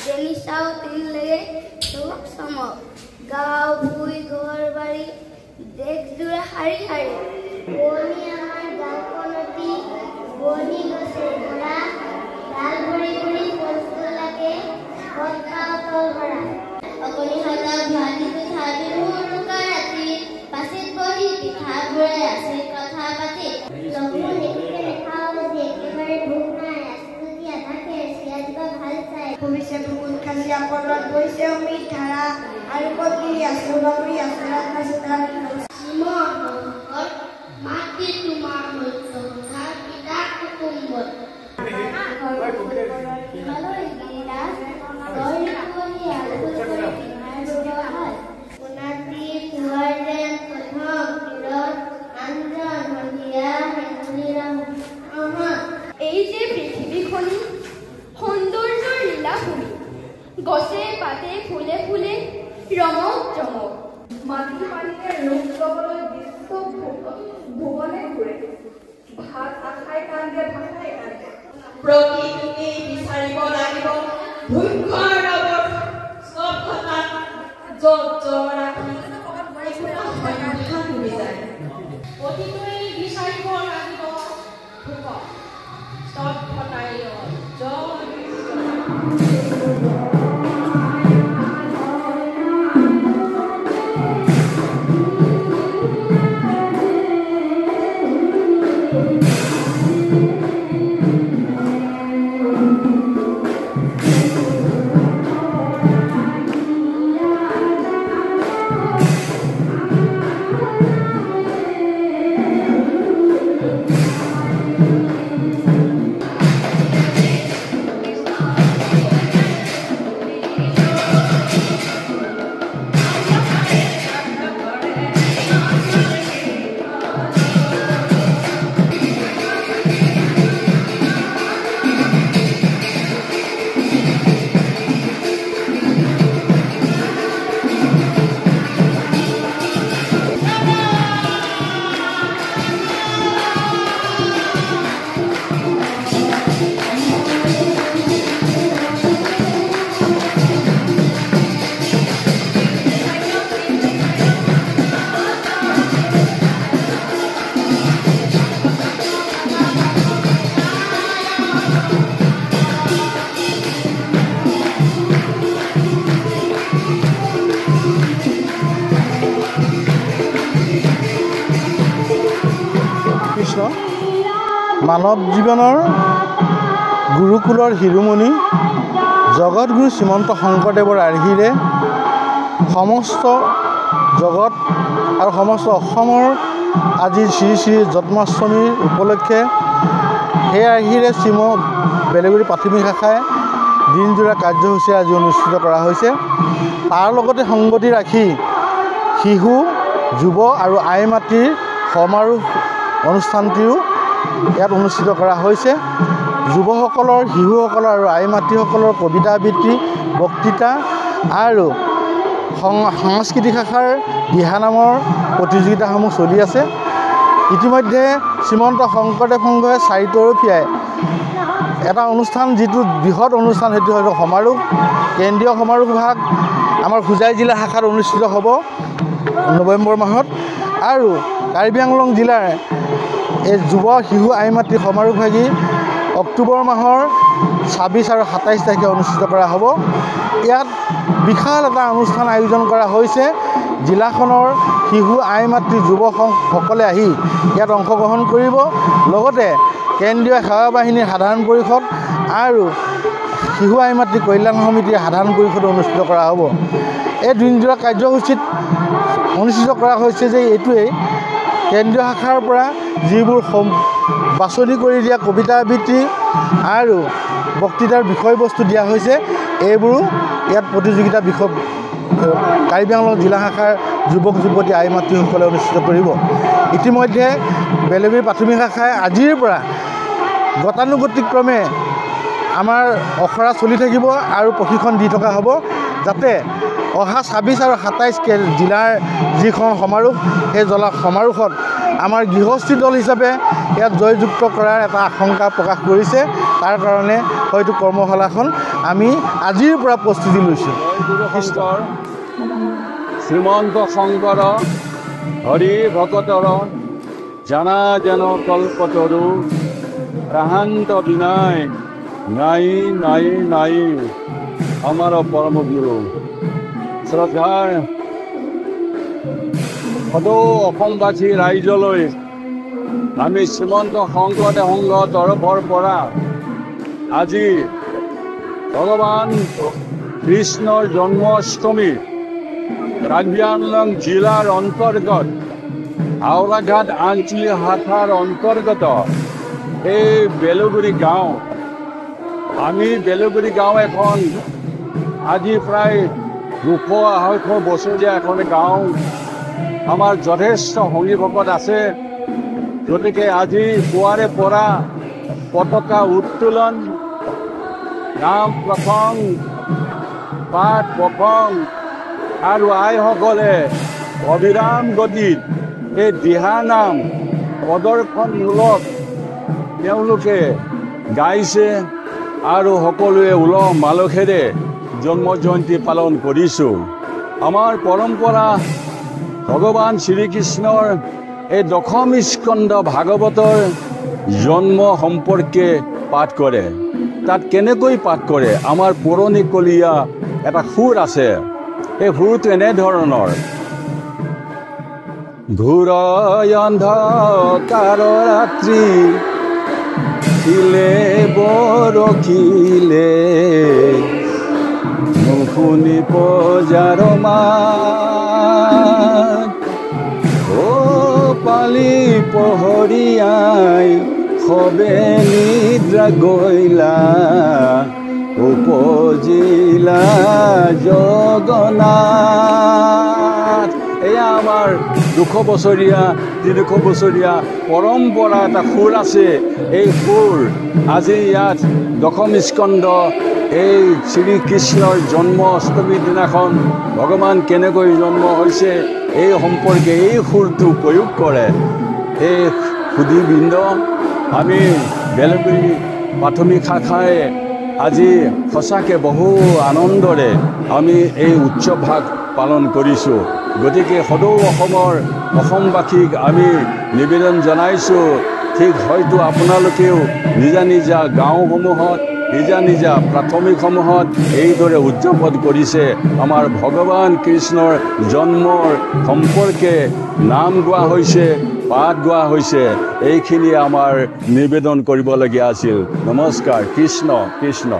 যেনি চাও তেনি লাগে চমক চমক গাঁও ভুঁই ঘৰ বাৰী দেশজোৰা শাৰী শাৰী পুৰণি আমাৰ গাঁওখনতি পুৰণি গছে ভৰা ডাল ভৰি ভৰি বস্তু লাগে পথাৰ ভৰা অকণিহঁত ভাতি পিঠা বিহুৰ উৰুকা ৰাতি পাচিত বহি পিঠা ঘূৰাই আছে কথা পাতি লঘু নেকিকে নেখাওঁ যে একেবাৰে ভোক নাই আচলতি আধা খেৰ চিৰা দিবা ভাল চাই ভৱিষ্য ভুকুল খালি আপলত গৈছে অমিত ধাৰা আৰু কতি আছে বাবুৰি আছে ৰাস্তা মাটি তোমাৰ হৈছে পিতা কুটুম্বত এই যে পৃথিৱীখনি সৌন্দৰ্যৰ লীলাভূমি গছে পাতে ফুলে ফুলে ৰমক জমক মাটি পানীৰে ৰূপ ল'বলৈ বিশ্ব ভুৱনে ঘূৰে ভাত আখাই কান্দে ভাষাই কান্দে প্ৰকৃতিকে বিচাৰিব লাগিব ভূক্ষৰ লগত সভ্যতাত য'ত ৰাখি ডুবি যায় প্ৰতিটোৱে বিচাৰিব লাগিব ভূকক সভ্যতাই মানৱ জীৱনৰ গুৰুকুলৰ শিৰোমণি জগতগুৰু শ্ৰীমন্ত শংকৰদেৱৰ আৰ্হিৰে সমস্ত জগত আৰু সমস্ত অসমৰ আজি শ্ৰী শ্ৰী জন্মাষ্টমীৰ উপলক্ষে সেই আৰ্হিৰে বেলেগুৰি প্ৰাথমিক শাখাই দিনজোৰা কাৰ্যসূচী আজি অনুষ্ঠিত কৰা হৈছে। তাৰ লগতে সংগতি ৰাখি শিশু যুৱ আৰু আই মাতৃৰ সমাৰোহ অনুষ্ঠানটিও ইয়াত অনুষ্ঠিত কৰা হৈছে। যুৱসকলৰ শিশুসকলৰ আৰু আই মাতৃসকলৰ কবিতা আবৃত্তি বক্তৃতা আৰু সাংস্কৃতিক শাখাৰ দিহানামৰ প্ৰতিযোগিতাসমূহ চলি আছে। ইতিমধ্যে শ্ৰীমন্ত শংকৰদেৱ সংঘই চাৰিতৰফীয়াই এটা অনুষ্ঠান যিটো বৃহৎ অনুষ্ঠান সেইটো হয়তো সমাৰোহ কেন্দ্ৰীয় সমাৰোহ ভাগ আমাৰ হোজাই জিলা শাখাত অনুষ্ঠিত হ'ব নৱেম্বৰ মাহত আৰু কাৰ্বি আংলং জিলাৰ এই যুৱ শিশু আই মাতৃ সমাৰোহভাগী অক্টোবৰ মাহৰ 26 আৰু 27 তাৰিখে অনুষ্ঠিত কৰা হ'ব। ইয়াত বিশাল এটা অনুষ্ঠান আয়োজন কৰা হৈছে। জিলাখনৰ শিশু আই মাতৃ যুৱকসকলে আহি ইয়াত অংশগ্ৰহণ কৰিব। লগতে কেন্দ্ৰীয় সেৱা বাহিনীৰ সাধাৰণ পৰিষদ আৰু শিশু আই মাতৃ কল্যাণ সমিতিৰ সাধাৰণ পৰিষদ অনুষ্ঠিত কৰা হ'ব। এই দিনজোৰা কাৰ্যসূচীত অনুষ্ঠিত কৰা হৈছে যে এইটোৱেই কেন্দ্ৰীয় শাখাৰ পৰা যিবোৰ বাছনি কৰি দিয়া কবিতা আবৃত্তি আৰু বক্তৃতাৰ বিষয়বস্তু দিয়া হৈছে এইবোৰো ইয়াত প্ৰতিযোগিতা বিষয় কাৰ্বি আংলং জিলা শাখাৰ যুৱক যুৱতী আই মাতৃসকলে অনুষ্ঠিত কৰিব। ইতিমধ্যে বেলেগুৰি প্ৰাথমিক শাখাই আজিৰ পৰা গতানুগতিক্ৰমে আমাৰ অখৰা চলি থাকিব আৰু প্ৰশিক্ষণ দি থকা হ'ব যাতে অহা 26 আৰু 27 জিলাৰ যিখন সমাৰোহ সেই সমাৰোহত আমাৰ গৃহস্থী দল হিচাপে ইয়াত জয়যুক্ত কৰাৰ এটা আশংকা প্ৰকাশ কৰিছে। তাৰ কাৰণে হয়তো কৰ্মশালাখন আমি আজিৰ পৰা প্ৰস্তুতি লৈছোঁ। শংকৰ শ্ৰীমন্ত শংকৰ হৰি ভকতৰ জানা যেন কল্পতৰু ৰাহান্ত বিনায় নাই নাই নাই আমাৰ পৰম গুৰু শ্ৰদ্ধাৰ সদৌ অসমবাসী ৰাইজলৈ আমি শ্ৰীমন্ত শংকৰদেৱ সংঘ তৰফৰ পৰা আজি ভগৱান কৃষ্ণৰ জন্মাষ্টমী কাৰ্বি আংলং জিলাৰ অন্তৰ্গত হাওৰাঘাট আঞ্চলিক শাখাৰ অন্তৰ্গত এই বেলগুৰি গাঁও আমি বেলগুৰি গাঁও এখন আজি প্ৰায় 200-250 বছৰীয়া এখন গাঁও আমাৰ যথেষ্ট সংগী ভকত আছে গতিকে আজি পুৱাৰে পৰা পতাকা উত্তোলন নাম প্ৰসংগ পাঠ প্ৰসংগ আৰু আইসকলে অবিৰাম গতিত এই দিহানাম প্ৰদৰ্শনমূলক তেওঁলোকে গাইছে আৰু সকলোৱে উলহ মালহেৰে জন্ম জয়ন্তী পালন কৰিছোঁ। আমাৰ পৰম্পৰা ভগৱান শ্ৰীকৃষ্ণৰ এই দশম স্কন্ধ ভাগৱতৰ জন্ম সম্পৰ্কে পাঠ কৰে। তাত কেনেকৈ পাঠ কৰে? আমাৰ পুৰণিকলীয়া এটা সুৰ আছে। এই সুৰটো এনেধৰণৰ: ঘোৰ অন্ধকাৰ ৰাত্ৰি খিলে বৰখিলে নুশুনি পজাৰ মাত অ পালি পহৰীয়াই সবে নিদ্ৰা গইলা উপজিলা জগন্নাথ। এয়া আমাৰ 200 বছৰীয়া 300 বছৰীয়া পৰম্পৰা এটা সুৰ আছে। এই সুৰ আজি ইয়াত দশম স্কন্ধ এই শ্ৰীকৃষ্ণৰ জন্ম অষ্টমীৰ দিনাখন ভগৱান কেনেকৈ জন্ম হৈছে এই সম্পৰ্কে এই সুৰটো প্ৰয়োগ কৰে। এই সুধীবৃন্দ আমি বেলগুৰি প্ৰাথমিক শাখাই আজি সঁচাকৈ বহু আনন্দৰে আমি এই উৎসৱ ভাগ পালন কৰিছোঁ। গতিকে সদৌ অসমবাসীক আমি নিবেদন জনাইছোঁ, ঠিক হয়তো আপোনালোকেও নিজা নিজা গাঁওসমূহত নিজা নিজা প্ৰাথমিকসমূহত এইদৰে উদযাপন কৰিছে। আমাৰ ভগৱান কৃষ্ণৰ জন্মৰ সম্পৰ্কে নাম গোৱা হৈছে, পাঠ গোৱা হৈছে। এইখিনি আমাৰ নিবেদন কৰিবলগীয়া আছিল। নমস্কাৰ। কৃষ্ণ কৃষ্ণ।